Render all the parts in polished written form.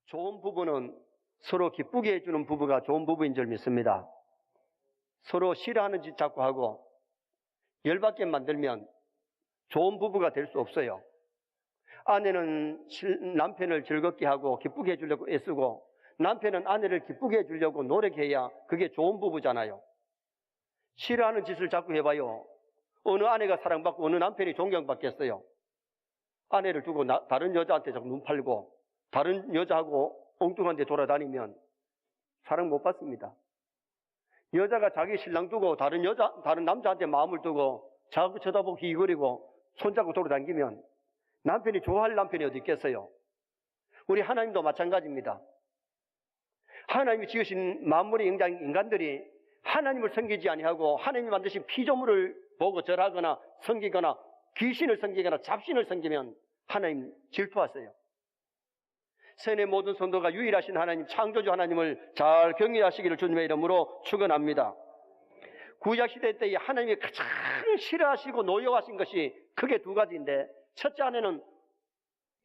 좋은 부부는 서로 기쁘게 해주는 부부가 좋은 부부인 줄 믿습니다. 서로 싫어하는 짓 자꾸 하고 열받게 만들면 좋은 부부가 될 수 없어요. 아내는 남편을 즐겁게 하고 기쁘게 해주려고 애쓰고 남편은 아내를 기쁘게 해주려고 노력해야 그게 좋은 부부잖아요. 싫어하는 짓을 자꾸 해봐요. 어느 아내가 사랑받고 어느 남편이 존경받겠어요. 아내를 두고 다른 여자한테 자꾸 눈 팔고 다른 여자하고 엉뚱한 데 돌아다니면 사랑 못 받습니다. 여자가 자기 신랑 두고 다른 남자한테 마음을 두고 자꾸 쳐다보고 희거리고 손잡고 돌아다니면 남편이 좋아할 남편이 어디 있겠어요? 우리 하나님도 마찬가지입니다. 하나님이 지으신 만물의 인간들이 하나님을 섬기지 아니하고 하나님이 만드신 피조물을 보고 절하거나 섬기거나 귀신을 섬기거나 잡신을 섬기면 하나님 질투하세요. 세상의 모든 성도가 유일하신 하나님, 창조주 하나님을 잘 경외하시기를 주님의 이름으로 축원합니다. 구약시대 때에 하나님이 가장 싫어하시고 노여워하신 것이 크게 두 가지인데, 첫째 안에는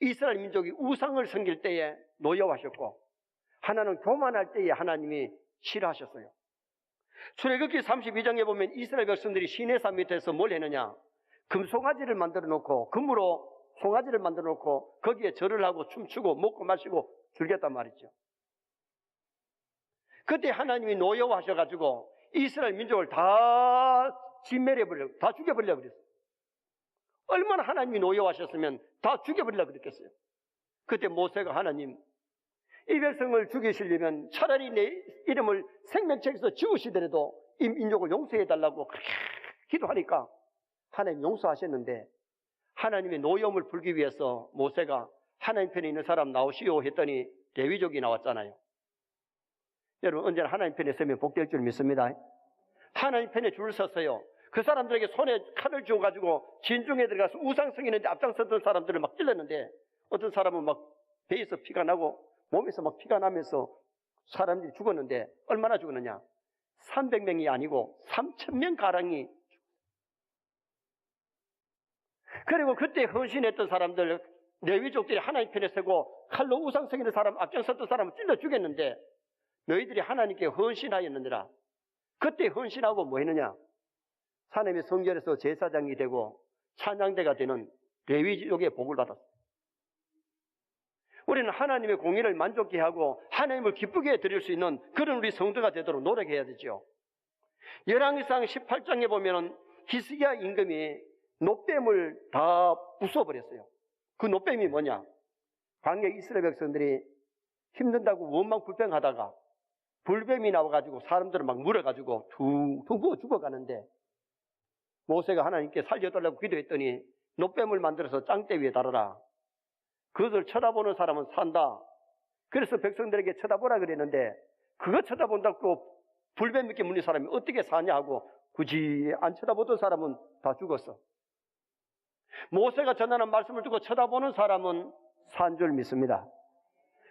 이스라엘 민족이 우상을 섬길 때에 노여워하셨고, 하나는 교만할 때에 하나님이 싫어하셨어요. 출애굽기 32장에 보면 이스라엘 백성들이 시내산 밑에서 뭘 했느냐, 금송아지를 만들어 놓고 금으로 송아지를 만들어 놓고 거기에 절을 하고 춤추고 먹고 마시고 즐겼단 말이죠. 그때 하나님이 노여워하셔가지고 이스라엘 민족을 다 진멸해버리려고, 다 죽여버리려고 그랬어요. 얼마나 하나님이 노여워하셨으면 다 죽여버리려고 그랬겠어요. 그때 모세가 하나님, 이 백성을 죽이시려면 차라리 내 이름을 생명책에서 지우시더라도 이 민족을 용서해달라고 그렇게 기도하니까 하나님 용서하셨는데, 하나님의 노여움을 풀기 위해서 모세가 하나님 편에 있는 사람 나오시오 했더니 레위족이 나왔잖아요. 여러분, 언제나 하나님 편에 서면 복될 줄 믿습니다. 하나님 편에 줄을 섰어요. 그 사람들에게 손에 칼을 쥐어가지고 진중에 들어가서 우상 성기는데 앞장섰던 사람들을 막 찔렀는데, 어떤 사람은 막 배에서 피가 나고 몸에서 막 피가 나면서 사람들이 죽었는데, 얼마나 죽었느냐? 300명이 아니고 3,000명 가량이. 그리고 그때 헌신했던 사람들, 레위족들이 하나님 편에 서고 칼로 우상 성기는 사람, 앞장섰던 사람을 찔러 죽였는데, 너희들이 하나님께 헌신하였느니라. 그때 헌신하고 뭐 했느냐? 하나님의 성전에서 제사장이 되고 찬양대가 되는 레위족의 복을 받았어요. 우리는 하나님의 공의를 만족케 하고 하나님을 기쁘게 드릴 수 있는 그런 우리 성도가 되도록 노력해야 되죠. 열왕기상 18장에 보면 히스기야 임금이 놋뱀을 다 부숴버렸어요. 그 놋뱀이 뭐냐? 광야 이스라엘 백성들이 힘든다고 원망 불평하다가 불뱀이 나와가지고 사람들을 막 물어가지고 퉁퉁 부어 죽어가는데, 모세가 하나님께 살려달라고 기도했더니 놋뱀을 만들어서 짱대 위에 달아라. 그것을 쳐다보는 사람은 산다. 그래서 백성들에게 쳐다보라 그랬는데, 그거 쳐다본다고 불뱀 믿게 물린 사람이 어떻게 사냐 하고 굳이 안 쳐다보던 사람은 다 죽었어. 모세가 전하는 말씀을 듣고 쳐다보는 사람은 산 줄 믿습니다.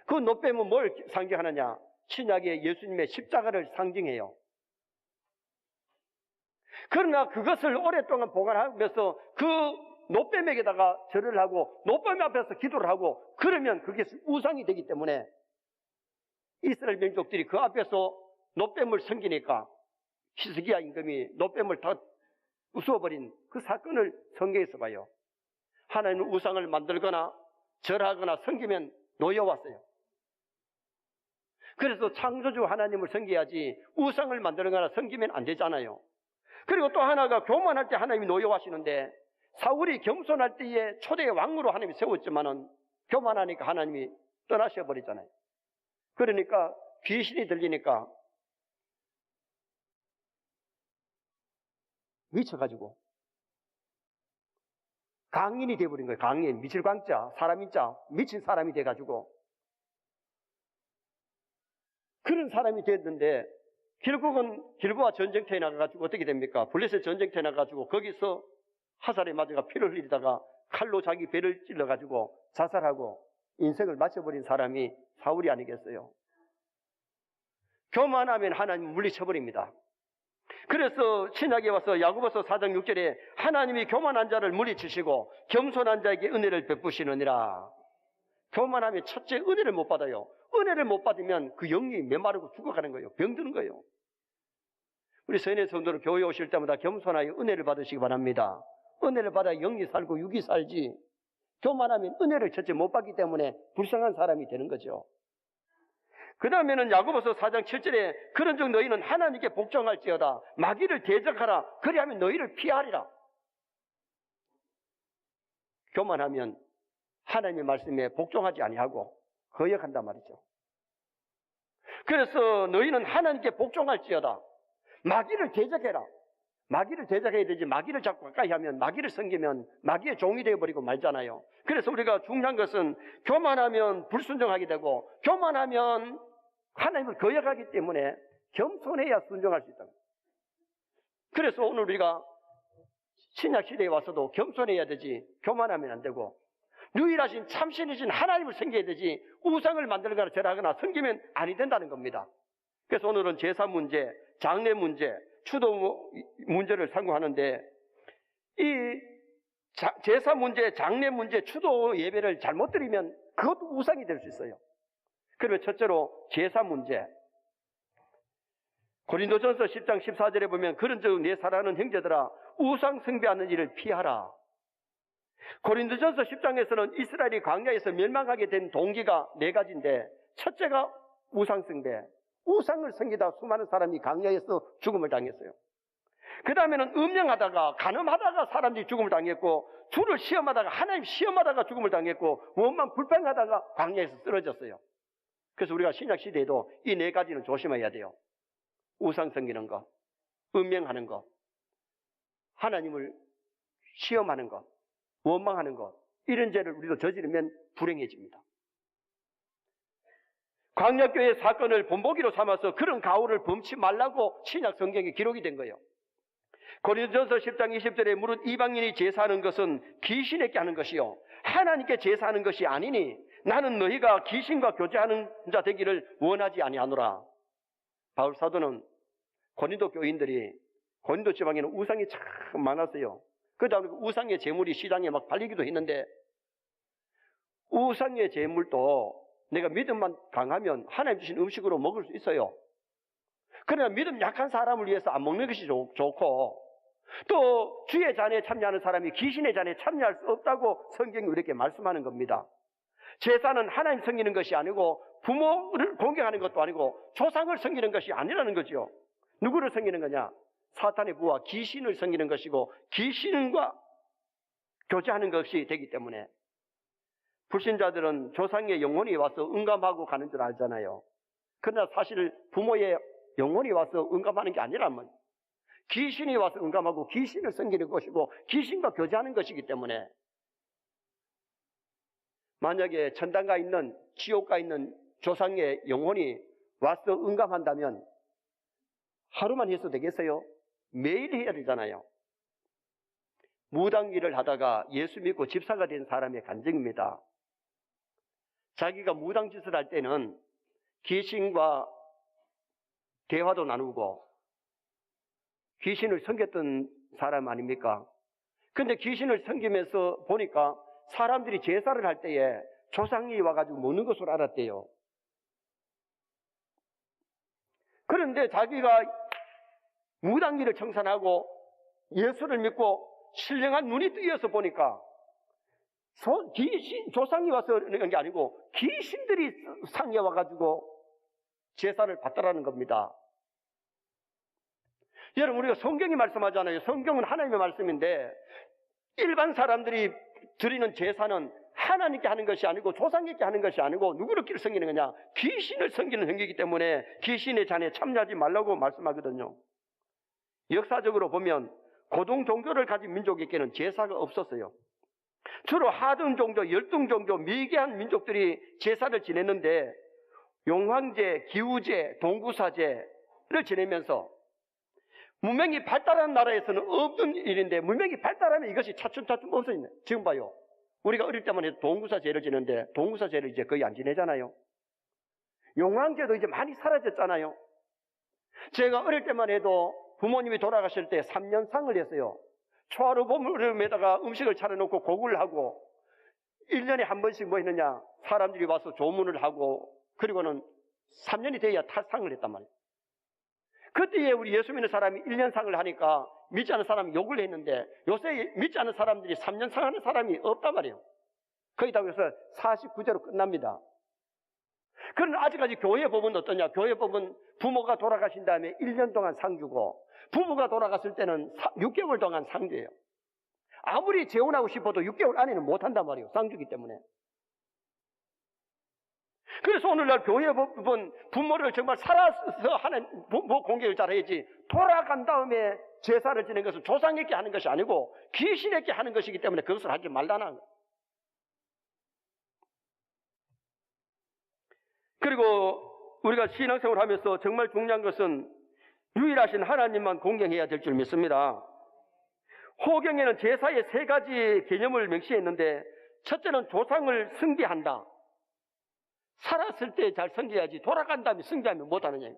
그 놋뱀은 뭘 상징하느냐? 신약의 예수님의 십자가를 상징해요. 그러나 그것을 오랫동안 보관하면서 그 놋뱀에게다가 절을 하고 놋뱀 앞에서 기도를 하고 그러면 그게 우상이 되기 때문에 이스라엘 민족들이 그 앞에서 놋뱀을 섬기니까 히스기야 임금이 놋뱀을 다 부숴버린 그 사건을 성경에서 봐요. 하나님은 우상을 만들거나 절하거나 섬기면 노여웠어요. 그래서 창조주 하나님을 섬겨야지 우상을 만들거나 섬기면 안 되잖아요. 그리고 또 하나가 교만할 때 하나님이 노여워하시는데, 사울이 겸손할 때에 초대의 왕으로 하나님이 세웠지만은 교만하니까 하나님이 떠나셔버리잖아요. 그러니까 귀신이 들리니까 미쳐가지고 강인이 돼버린 거예요. 강인, 미칠 광자, 사람 인자, 미친 사람이 돼가지고 그런 사람이 됐는데 결국은 길보아 전쟁터에 나가가지고 어떻게 됩니까? 블레셋 전쟁터에 나가가지고 거기서 화살에 맞아가 피를 흘리다가 칼로 자기 배를 찔러가지고 자살하고 인생을 마쳐버린 사람이 사울이 아니겠어요? 교만하면 하나님 물리쳐버립니다. 그래서 신약에 와서 야고보서 4장 6절에 하나님이 교만한 자를 물리치시고 겸손한 자에게 은혜를 베푸시느니라. 교만하면 첫째 은혜를 못 받아요. 은혜를 못 받으면 그 영이 메마르고 죽어가는 거예요. 병드는 거예요. 우리 서인의 성도는 교회 오실 때마다 겸손하여 은혜를 받으시기 바랍니다. 은혜를 받아 영이 살고 육이 살지, 교만하면 은혜를 첫째 못 받기 때문에 불쌍한 사람이 되는 거죠. 그 다음에는 야고보서 4장 7절에 그런즉 너희는 하나님께 복종할지어다 마귀를 대적하라 그리하면 너희를 피하리라. 교만하면 하나님의 말씀에 복종하지 아니하고 거역한단 말이죠. 그래서 너희는 하나님께 복종할지어다 마귀를 대적해라. 마귀를 대적해야 되지 마귀를 자꾸 가까이 하면 마귀를 섬기면 마귀의 종이 되어버리고 말잖아요. 그래서 우리가 중요한 것은 교만하면 불순종하게 되고 교만하면 하나님을 거역하기 때문에 겸손해야 순종할 수 있다. 그래서 오늘 우리가 신약 시대에 와서도 겸손해야 되지 교만하면 안 되고 유일하신 참신이신 하나님을 섬겨야 되지 우상을 만들거나 절하거나 섬기면 아니 된다는 겁니다. 그래서 오늘은 제사 문제, 장례 문제, 추도 문제를 상고하는데 이 제사 문제, 장례 문제, 추도 예배를 잘못 드리면 그것도 우상이 될 수 있어요. 그러면 첫째로 제사 문제. 고린도전서 10장 14절에 보면 그런즉 내 사랑하는 형제들아 우상 숭배하는 일을 피하라. 고린도전서 10장에서는 이스라엘이 광야에서 멸망하게 된 동기가 4가지인데 첫째가 우상 숭배. 우상을 섬기다 수많은 사람이 광야에서 죽음을 당했어요. 그 다음에는 음행하다가 간음하다가 사람들이 죽음을 당했고 주를 시험하다가 하나님 시험하다가 죽음을 당했고 원망 불평하다가 광야에서 쓰러졌어요. 그래서 우리가 신약 시대에도 이 4가지는 조심해야 돼요. 우상 섬기는 것, 음행하는 것, 하나님을 시험하는 것, 원망하는 것, 이런 죄를 우리도 저지르면 불행해집니다. 광야교회 사건을 본보기로 삼아서 그런 가오를 범치 말라고 신약 성경에 기록이 된 거예요. 고린도전서 10장 20절에 무릇 이방인이 제사하는 것은 귀신에게 하는 것이요 하나님께 제사하는 것이 아니니 나는 너희가 귀신과 교제하는 자 되기를 원하지 아니하노라. 바울 사도는 고린도 교인들이 고린도 지방에는 우상이 참 많았어요. 그 다음에 우상의 제물이 시장에 막 팔리기도 했는데 우상의 제물도 내가 믿음만 강하면 하나님 주신 음식으로 먹을 수 있어요. 그러나 믿음 약한 사람을 위해서 안 먹는 것이 좋고 또 주의 잔에 참여하는 사람이 귀신의 잔에 참여할 수 없다고 성경이 이렇게 말씀하는 겁니다. 제사는 하나님 섬기는 것이 아니고 부모를 공경하는 것도 아니고 조상을 섬기는 것이 아니라는 거죠. 누구를 섬기는 거냐? 사탄의 부와 귀신을 섬기는 것이고 귀신과 교제하는 것이 되기 때문에 불신자들은 조상의 영혼이 와서 응감하고 가는 줄 알잖아요. 그러나 사실 부모의 영혼이 와서 응감하는 게 아니라면 귀신이 와서 응감하고 귀신을 섬기는 것이고 귀신과 교제하는 것이기 때문에 만약에 천당가 있는 지옥가 있는 조상의 영혼이 와서 응감한다면 하루만 해서 되겠어요? 매일 해야 되잖아요. 무당일을 하다가 예수 믿고 집사가 된 사람의 간증입니다. 자기가 무당짓을 할 때는 귀신과 대화도 나누고 귀신을 섬겼던 사람 아닙니까? 근데 귀신을 섬기면서 보니까 사람들이 제사를 할 때에 조상이 와가지고 먹는 것으로 알았대요. 그런데 자기가 무당기를 청산하고 예수를 믿고 신령한 눈이 뜨여서 보니까 조상이 와서 그런 게 아니고 귀신들이 상에 와가지고 제사를 받더라는 겁니다. 여러분, 우리가 성경이 말씀하잖아요. 성경은 하나님의 말씀인데 일반 사람들이 드리는 제사는 하나님께 하는 것이 아니고 조상에게 하는 것이 아니고 누구를 섬기는 거냐? 귀신을 섬기는 행위이기 때문에 귀신의 잔에 참여하지 말라고 말씀하거든요. 역사적으로 보면 고등 종교를 가진 민족에게는 제사가 없었어요. 주로 하등 종교, 열등 종교, 미개한 민족들이 제사를 지냈는데 용왕제, 기우제, 동구사제를 지내면서 문명이 발달한 나라에서는 없는 일인데 문명이 발달하면 이것이 차츰차츰 없어지네. 지금 봐요. 우리가 어릴 때만 해도 동구사제를 지내는데 동구사제를 이제 거의 안 지내잖아요. 용왕제도 이제 많이 사라졌잖아요. 제가 어릴 때만 해도 부모님이 돌아가실 때 3년상을 했어요. 초하루 보름에다가 음식을 차려놓고 고구를 하고 1년에 한 번씩 뭐 했느냐, 사람들이 와서 조문을 하고 그리고는 3년이 돼야 탈상을 했단 말이에요. 그때에 우리 예수 믿는 사람이 1년상을 하니까 믿지 않는 사람이 욕을 했는데 요새 믿지 않는 사람들이 3년상 하는 사람이 없단 말이에요. 거의 다 그래서 49제로 끝납니다. 그러나 아직까지 교회 법은 어떠냐? 교회 법은 부모가 돌아가신 다음에 1년 동안 상 주고 부모가 돌아갔을 때는 6개월 동안 상 줘요. 아무리 재혼하고 싶어도 6개월 안에는 못한단 말이에요. 상 주기 때문에. 그래서 오늘날 교회 법은 부모를 정말 살아서 하는 부모 공격을 잘해야지 돌아간 다음에 제사를 지내는 것은 조상에게 하는 것이 아니고 귀신에게 하는 것이기 때문에 그것을 하지 말라는 거예요. 그리고 우리가 신앙생활을 하면서 정말 중요한 것은 유일하신 하나님만 공경해야 될 줄 믿습니다. 호경에는 제사의 3가지 개념을 명시했는데 첫째는 조상을 숭배한다. 살았을 때 잘 섬겨야지 돌아간 다음에 숭배하면 못하느냐.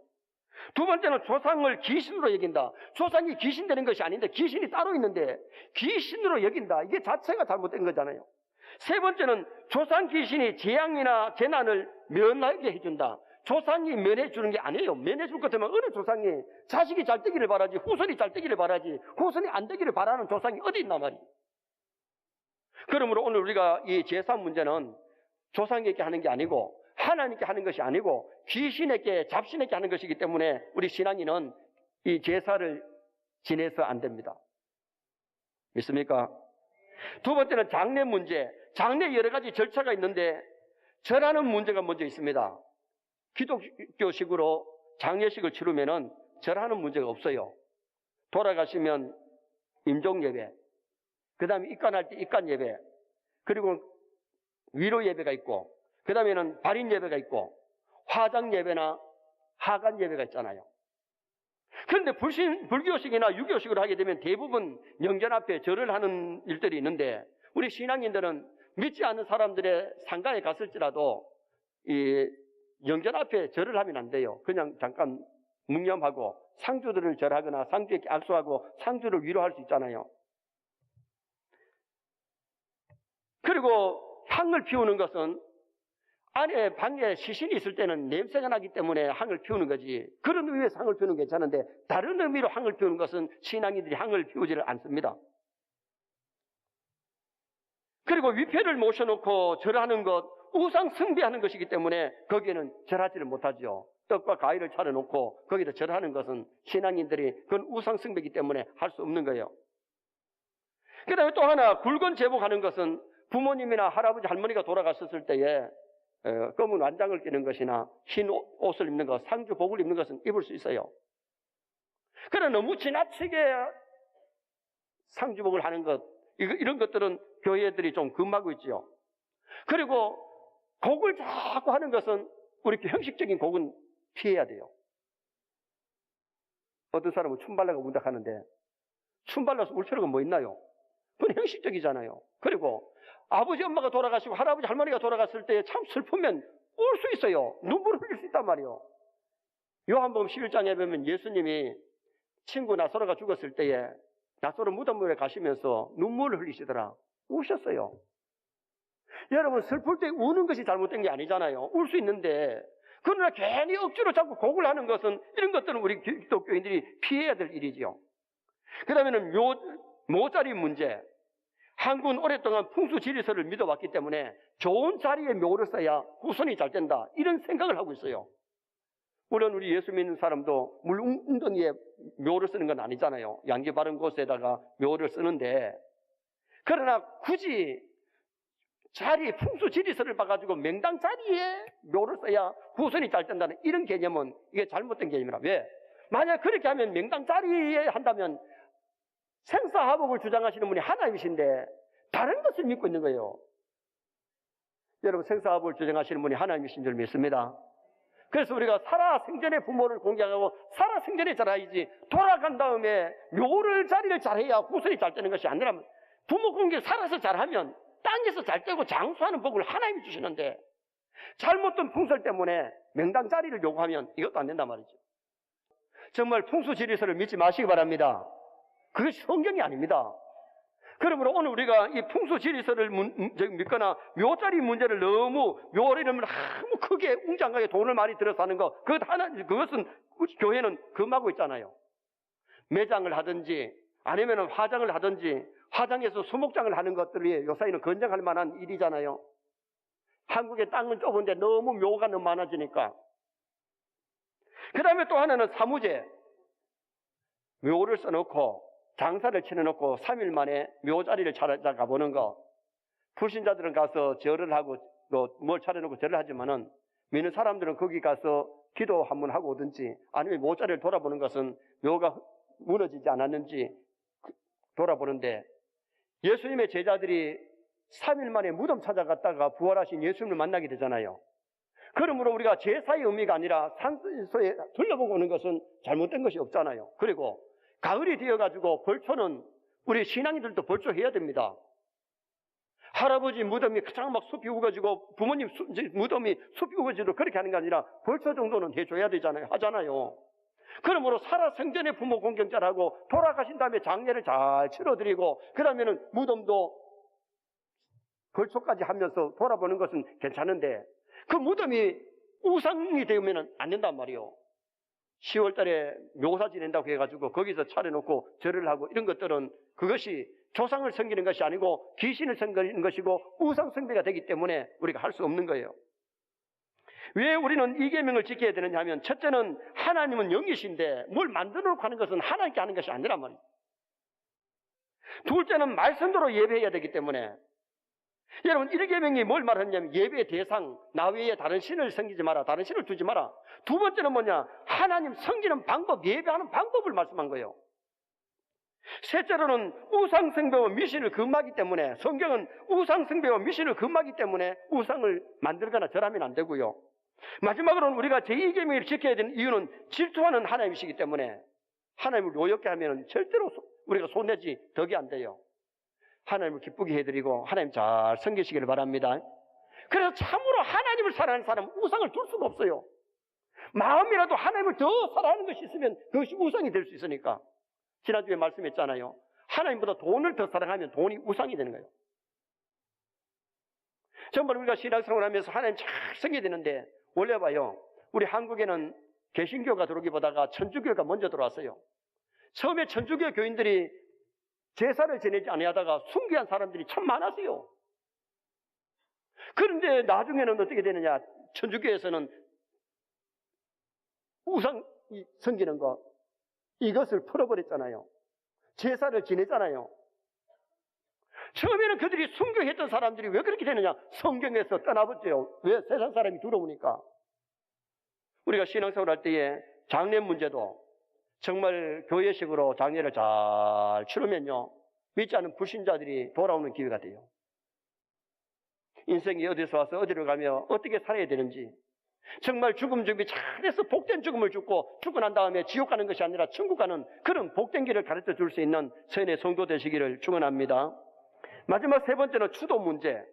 두 번째는 조상을 귀신으로 여긴다. 조상이 귀신 되는 것이 아닌데 귀신이 따로 있는데 귀신으로 여긴다. 이게 자체가 잘못된 거잖아요. 세 번째는 조상 귀신이 재앙이나 재난을 면하게 해준다. 조상이 면해주는 게 아니에요. 면해줄 것 같으면 어느 조상이 자식이 잘 되기를 바라지 후손이 잘 되기를 바라지 후손이 안 되기를 바라는 조상이 어디 있나 말이에요. 그러므로 오늘 우리가 이 제사 문제는 조상에게 하는 게 아니고 하나님께 하는 것이 아니고 귀신에게 잡신에게 하는 것이기 때문에 우리 신앙인은 이 제사를 지내서 안 됩니다. 믿습니까? 두 번째는 장례 문제. 장례 여러 가지 절차가 있는데 절하는 문제가 먼저 있습니다. 기독교식으로 장례식을 치르면은 절하는 문제가 없어요. 돌아가시면 임종 예배, 그 다음에 입관할 때 입관 예배, 그리고 위로 예배가 있고, 그 다음에는 발인 예배가 있고, 화장 예배나 하간 예배가 있잖아요. 그런데 불교식이나 유교식으로 하게 되면 대부분 영전 앞에 절을 하는 일들이 있는데 우리 신앙인들은 믿지 않는 사람들의 상가에 갔을지라도 이 영전 앞에 절을 하면 안 돼요. 그냥 잠깐 묵념하고 상주들을 절하거나 상주에게 악수하고 상주를 위로할 수 있잖아요. 그리고 향을 피우는 것은 안에 방에 시신이 있을 때는 냄새가 나기 때문에 향을 피우는 거지. 그런 의미에서 향을 피우는 게 괜찮은데 다른 의미로 향을 피우는 것은 신앙인들이 향을 피우지를 않습니다. 그리고 위패를 모셔놓고 절하는 것, 우상 숭배하는 것이기 때문에 거기에는 절하지를 못하죠. 떡과 과일을 차려놓고 거기다 절하는 것은 신앙인들이 그건 우상 숭배이기 때문에 할 수 없는 거예요. 그 다음에 또 하나 굵은 제복하는 것은 부모님이나 할아버지 할머니가 돌아갔었을 때에 검은 완장을 끼는 것이나 흰 옷을 입는 것, 상주복을 입는 것은 입을 수 있어요. 그러나 너무 지나치게 상주복을 하는 것, 이런 것들은 교회들이 좀 금하고 있지요. 그리고 곡을 자꾸 하는 것은 우리 형식적인 곡은 피해야 돼요. 어떤 사람은 춤발라가 운닥하는데 춤발라서 울 필요가 뭐 있나요? 그건 형식적이잖아요. 그리고 아버지 엄마가 돌아가시고 할아버지 할머니가 돌아갔을 때 참 슬프면 울 수 있어요. 눈물을 흘릴 수 있단 말이에요. 요한복음 11장에 보면 예수님이 친구 나사로가 죽었을 때에 나사로 무덤에 가시면서 눈물을 흘리시더라. 우셨어요. 여러분 슬플 때 우는 것이 잘못된 게 아니잖아요. 울 수 있는데 그러나 괜히 억지로 자꾸 곡을 하는 것은 이런 것들은 우리 기독교인들이 피해야 될 일이지요. 그 다음에는 묘자리 문제. 한국은 오랫동안 풍수지리설을 믿어왔기 때문에 좋은 자리에 묘를 써야 후손이 잘 된다. 이런 생각을 하고 있어요. 물론 우리 예수 믿는 사람도 물 웅덩이에 묘를 쓰는 건 아니잖아요. 양지 바른 곳에다가 묘를 쓰는데 그러나 굳이 자리 풍수지리설을 봐가지고 명당 자리에 묘를 써야 후손이 잘 된다는 이런 개념은 이게 잘못된 개념이라. 왜? 만약 그렇게 하면 명당 자리에 한다면 생사화복을 주장하시는 분이 하나님이신데 다른 것을 믿고 있는 거예요. 여러분 생사화복을 주장하시는 분이 하나님이신 줄 믿습니다. 그래서 우리가 살아생전의 부모를 공경하고 살아생전에 잘해야지, 돌아간 다음에 묘를 자리를 잘해야 후손이 잘 되는 것이 아니라, 부모 공경 살아서 잘하면 땅에서 잘 되고 장수하는 복을 하나님이 주시는데, 잘못된 풍설 때문에 명당 자리를 요구하면 이것도 안 된단 말이죠. 정말 풍수지리서를 믿지 마시기 바랍니다. 그것이 성경이 아닙니다. 그러므로 오늘 우리가 이 풍수지리서를 믿거나 묘자리 문제를 너무 묘를 너무 크게 웅장하게 돈을 많이 들여서 하는 거, 그것은 우리 교회는 금하고 있잖아요. 매장을 하든지 아니면 화장을 하든지, 화장에서 수목장을 하는 것들이 요사이는 건장할 만한 일이잖아요. 한국의 땅은 좁은데 너무 묘가 너무 많아지니까. 그 다음에 또 하나는 사무제. 묘를 써놓고 장사를 치러놓고 3일 만에 묘자리를 찾아가 보는 거. 불신자들은 가서 절을 하고 뭘 차려놓고 절을 하지만은 믿는 사람들은 거기 가서 기도 한번 하고 오든지 아니면 묘자리를 돌아보는 것은 묘가 무너지지 않았는지 돌아보는데, 예수님의 제자들이 3일 만에 무덤 찾아갔다가 부활하신 예수님을 만나게 되잖아요. 그러므로 우리가 제사의 의미가 아니라 산소에 둘러보고 오는 것은 잘못된 것이 없잖아요. 그리고 가을이 되어가지고 벌초는 우리 신앙인들도 벌초해야 됩니다. 할아버지 무덤이 가장 막 숲이 우거지고 부모님 무덤이 숲이 우거지도 그렇게 하는 게 아니라 벌초 정도는 해줘야 되잖아요. 하잖아요. 그러므로 살아생전에 부모 공경 잘하고 돌아가신 다음에 장례를 잘 치러드리고 그 다음에는 무덤도 벌초까지 하면서 돌아보는 것은 괜찮은데, 그 무덤이 우상이 되면 안 된단 말이에요. 10월 달에 묘사 지낸다고 해가지고 거기서 차려놓고 절을 하고 이런 것들은 그것이 조상을 섬기는 것이 아니고 귀신을 섬기는 것이고 우상 숭배가 되기 때문에 우리가 할 수 없는 거예요. 왜 우리는 이 계명을 지켜야 되느냐 하면, 첫째는 하나님은 영이신데 뭘 만들어 놓고 하는 것은 하나님께 하는 것이 아니란 말이에요. 둘째는 말씀대로 예배해야 되기 때문에, 여러분, 이 계명이 뭘 말하냐면 예배의 대상, 나 외에 다른 신을 섬기지 마라, 다른 신을 두지 마라. 두 번째는 뭐냐, 하나님 섬기는 방법, 예배하는 방법을 말씀한 거예요. 셋째로는 우상숭배와 미신을 금하기 때문에, 성경은 우상숭배와 미신을 금하기 때문에 우상을 만들거나 절하면 안 되고요. 마지막으로는 우리가 제2계명을 지켜야 되는 이유는 질투하는 하나님이시기 때문에, 하나님을 노엽게 하면 절대로 우리가 손내지 덕이 안 돼요. 하나님을 기쁘게 해드리고 하나님 잘 섬기시기를 바랍니다. 그래서 참으로 하나님을 사랑하는 사람은 우상을 둘 수가 없어요. 마음이라도 하나님을 더 사랑하는 것이 있으면 그것이 우상이 될 수 있으니까. 지난주에 말씀했잖아요. 하나님보다 돈을 더 사랑하면 돈이 우상이 되는 거예요. 정말 우리가 신앙생활을 하면서 하나님 잘 섬겨야 되는데, 원래 봐요, 우리 한국에는 개신교가 들어오기보다가 천주교가 먼저 들어왔어요. 처음에 천주교 교인들이 제사를 지내지 아니하다가 숭배한 사람들이 참 많았어요. 그런데 나중에는 어떻게 되느냐, 천주교에서는 우상 섬기는 거, 이것을 풀어버렸잖아요. 제사를 지내잖아요. 처음에는 그들이 순교했던 사람들이 왜 그렇게 되느냐, 성경에서 떠나버렸죠. 왜? 세상 사람이 두려우니까. 우리가 신앙생활 할 때에 장례 문제도 정말 교회식으로 장례를 잘 치르면요, 믿지 않는 불신자들이 돌아오는 기회가 돼요. 인생이 어디서 와서 어디로 가며 어떻게 살아야 되는지, 정말 죽음 준비 잘해서 복된 죽음을 죽고 죽고 난 다음에 지옥 가는 것이 아니라 천국 가는 그런 복된 길을 가르쳐 줄 수 있는 선의 성도 되시기를 축원합니다. 마지막 세 번째는 추도 문제.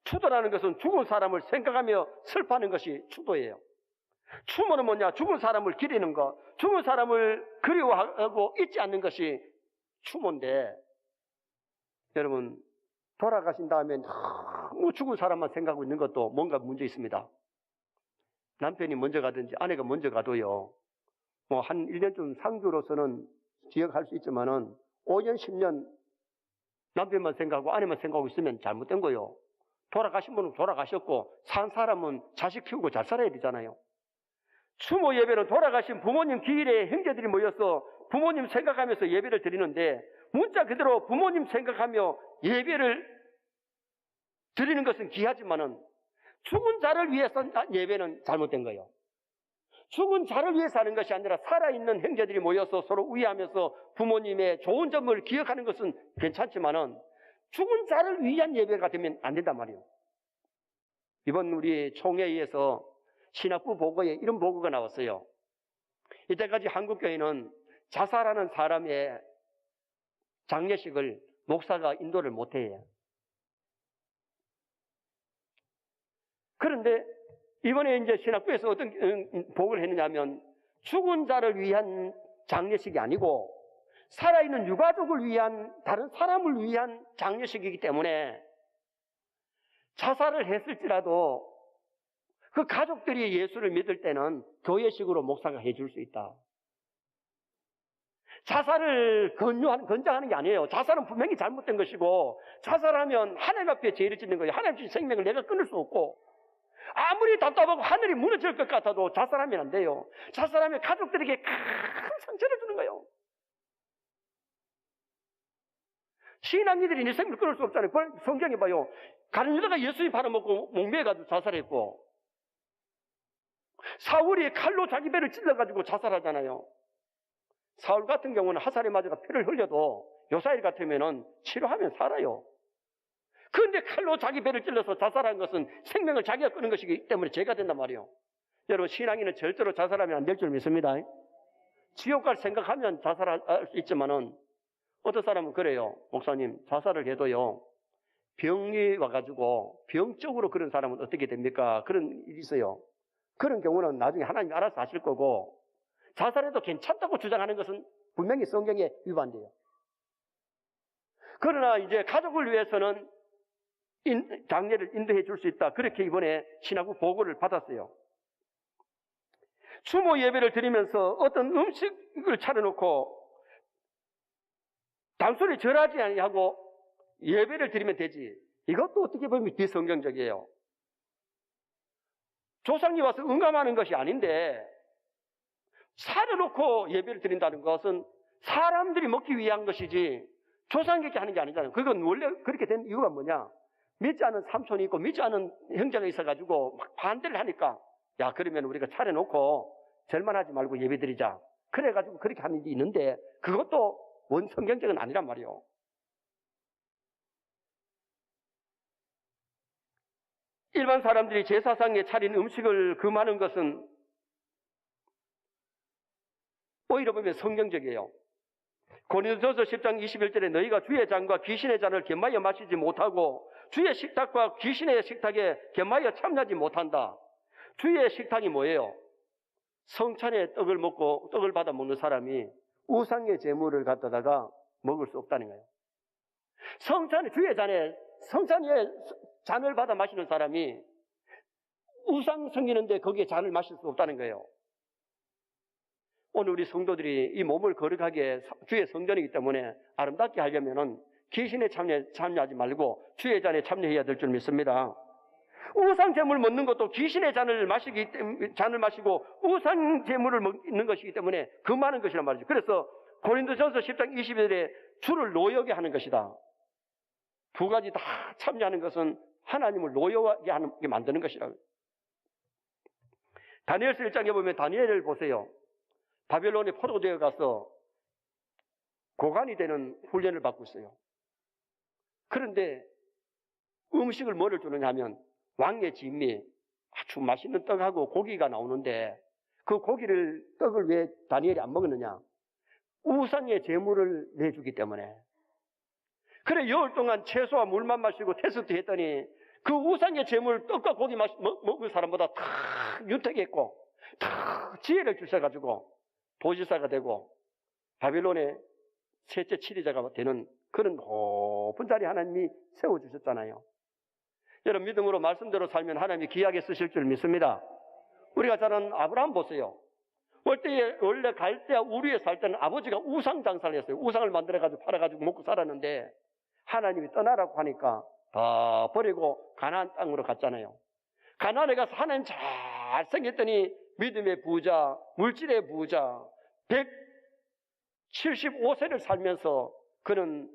추도라는 것은 죽은 사람을 생각하며 슬퍼하는 것이 추도예요. 추모는 뭐냐? 죽은 사람을 기리는 것, 죽은 사람을 그리워하고 잊지 않는 것이 추모인데, 여러분, 돌아가신 다음에 너무 죽은 사람만 생각하고 있는 것도 뭔가 문제 있습니다. 남편이 먼저 가든지 아내가 먼저 가도요, 뭐 한 1년쯤 상주로서는 기억할 수 있지만은 5년, 10년 남편만 생각하고 아내만 생각하고 있으면 잘못된 거예요. 돌아가신 분은 돌아가셨고 산 사람은 자식 키우고 잘 살아야 되잖아요. 추모 예배는 돌아가신 부모님 기일에 형제들이 모여서 부모님 생각하면서 예배를 드리는데, 문자 그대로 부모님 생각하며 예배를 드리는 것은 귀하지만은 죽은 자를 위해서 예배는 잘못된 거예요. 죽은 자를 위해서 하는 것이 아니라 살아있는 형제들이 모여서 서로 위하면서 부모님의 좋은 점을 기억하는 것은 괜찮지만은 죽은 자를 위한 예배가 되면 안 된단 말이에요. 이번 우리 총회에서 신학부 보고에 이런 보고가 나왔어요. 이때까지 한국교회는 자살하는 사람의 장례식을 목사가 인도를 못해요. 그런데 이번에 이제 신학부에서 어떤 보고를 했느냐면, 죽은 자를 위한 장례식이 아니고 살아있는 유가족을 위한, 다른 사람을 위한 장례식이기 때문에 자살을 했을지라도 그 가족들이 예수를 믿을 때는 교회식으로 목사가 해줄 수 있다. 자살을 권장하는 게 아니에요. 자살은 분명히 잘못된 것이고, 자살하면 하나님 앞에 죄를 짓는 거예요. 하나님 주신 생명을 내가 끊을 수 없고, 아무리 답답하고 하늘이 무너질 것 같아도 자살하면 안 돼요. 자살하면 가족들에게 큰 상처를 주는 거예요. 신앙인들이 네 생명을 끊을 수 없잖아요. 성경에 봐요. 가룟 유다가 예수님 팔아먹고 목매가지고 자살했고, 사울이 칼로 자기 배를 찔러가지고 자살하잖아요. 사울 같은 경우는 화살에 맞아가 피를 흘려도 요사일 같으면은 치료하면 살아요. 그런데 칼로 자기 배를 찔러서 자살한 것은 생명을 자기가 끊는 것이기 때문에 죄가 된단 말이에요. 여러분, 신앙인은 절대로 자살하면 안 될 줄 믿습니다. 지옥 갈 생각하면 자살할 수 있지만은, 어떤 사람은 그래요. 목사님, 자살을 해도요, 병이 와가지고 병적으로 그런 사람은 어떻게 됩니까? 그런 일이 있어요. 그런 경우는 나중에 하나님이 알아서 하실 거고, 자살해도 괜찮다고 주장하는 것은 분명히 성경에 위반돼요. 그러나 이제 가족을 위해서는 장례를 인도해 줄 수 있다. 그렇게 이번에 신학부 보고를 받았어요. 추모 예배를 드리면서 어떤 음식을 차려놓고 단순히 절하지 아니하고 예배를 드리면 되지. 이것도 어떻게 보면 비성경적이에요. 조상이 와서 응감하는 것이 아닌데, 차려놓고 예배를 드린다는 것은 사람들이 먹기 위한 것이지 조상에게 하는 게 아니잖아요. 그건 원래 그렇게 된 이유가 뭐냐? 믿지 않은 삼촌이 있고 믿지 않은 형제가 있어가지고 막 반대를 하니까, 야, 그러면 우리가 차려놓고 절만하지 말고 예배 드리자. 그래가지고 그렇게 하는 게 있는데, 그것도 원 성경적은 아니란 말이에요. 일반 사람들이 제사상에 차린 음식을 금하는 것은 오히려 보면 성경적이에요. 고린도전서 10장 21절에 너희가 주의 잔과 귀신의 잔을 겸하여 마시지 못하고 주의 식탁과 귀신의 식탁에 겸하여 참여하지 못한다. 주의 식탁이 뭐예요? 성찬의 떡을 받아 먹는 사람이 우상의 제물을 갖다가 먹을 수 없다는 거예요. 주의 잔에 성찬의 잔을 받아 마시는 사람이 우상 섬기는데 거기에 잔을 마실 수 없다는 거예요. 오늘 우리 성도들이 이 몸을 거룩하게 주의 성전이기 때문에 아름답게 하려면은 귀신에 참여하지 말고 주의 잔에 참여해야 될 줄 믿습니다. 우상 제물 먹는 것도 귀신의 잔을 마시고 우상 제물을 먹는 것이기 때문에 금하는 것이란 말이죠. 그래서 고린도전서 10장 21절에 주를 노여게 하는 것이다. 두 가지 다 참여하는 것은 하나님을 노여하게 만드는 것이라고. 다니엘서 1장에 보면 다니엘을 보세요. 바벨론에 포로되어 가서 고관이 되는 훈련을 받고 있어요. 그런데 음식을 뭐를 주느냐 하면 왕의 진미, 아주 맛있는 떡하고 고기가 나오는데, 그 떡을 왜 다니엘이 안 먹었느냐? 우상의 제물을 내주기 때문에. 그래, 열흘 동안 채소와 물만 마시고 테스트 했더니 그 우상의 제물 떡과 고기 먹을 사람보다 다 윤택했고 다 지혜를 주셔가지고 도지사가 되고 바빌론의 셋째 치리자가 되는 그런 높은 자리 하나님이 세워주셨잖아요. 여러분, 믿음으로 말씀대로 살면 하나님이 귀하게 쓰실 줄 믿습니다. 우리가 잘 아는 아브라함 보세요. 원래 갈대아 우르에 살 때는 아버지가 우상 장사를 했어요. 우상을 만들어가지고 팔아가지고 먹고 살았는데 하나님이 떠나라고 하니까 다 버리고 가나안 땅으로 갔잖아요. 가나안에 가서 하나님 잘생겼더니 믿음의 부자, 물질의 부자, 175세를 살면서 그는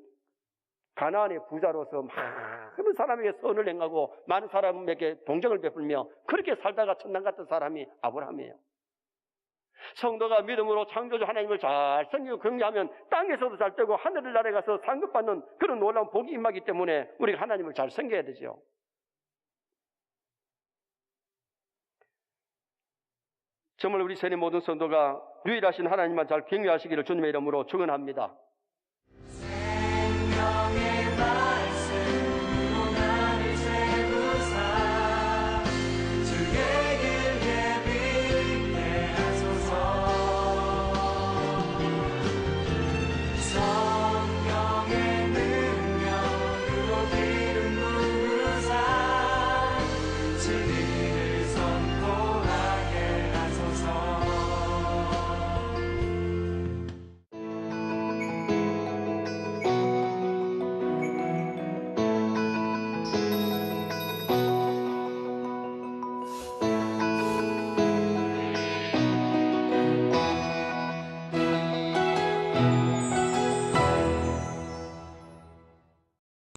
가나안의 부자로서 많은 사람에게 선을 행하고 많은 사람에게 동정을 베풀며 그렇게 살다가 천당 같은 사람이 아브라함이에요. 성도가 믿음으로 창조주 하나님을 잘 섬기고 경외하면 땅에서도 잘 되고 하늘나라에 가서 상급받는 그런 놀라운 복이 임하기 때문에 우리가 하나님을 잘 섬겨야 되죠. 정말 우리 세리 모든 성도가 유일하신 하나님만 잘 경외하시기를 주님의 이름으로 축원합니다.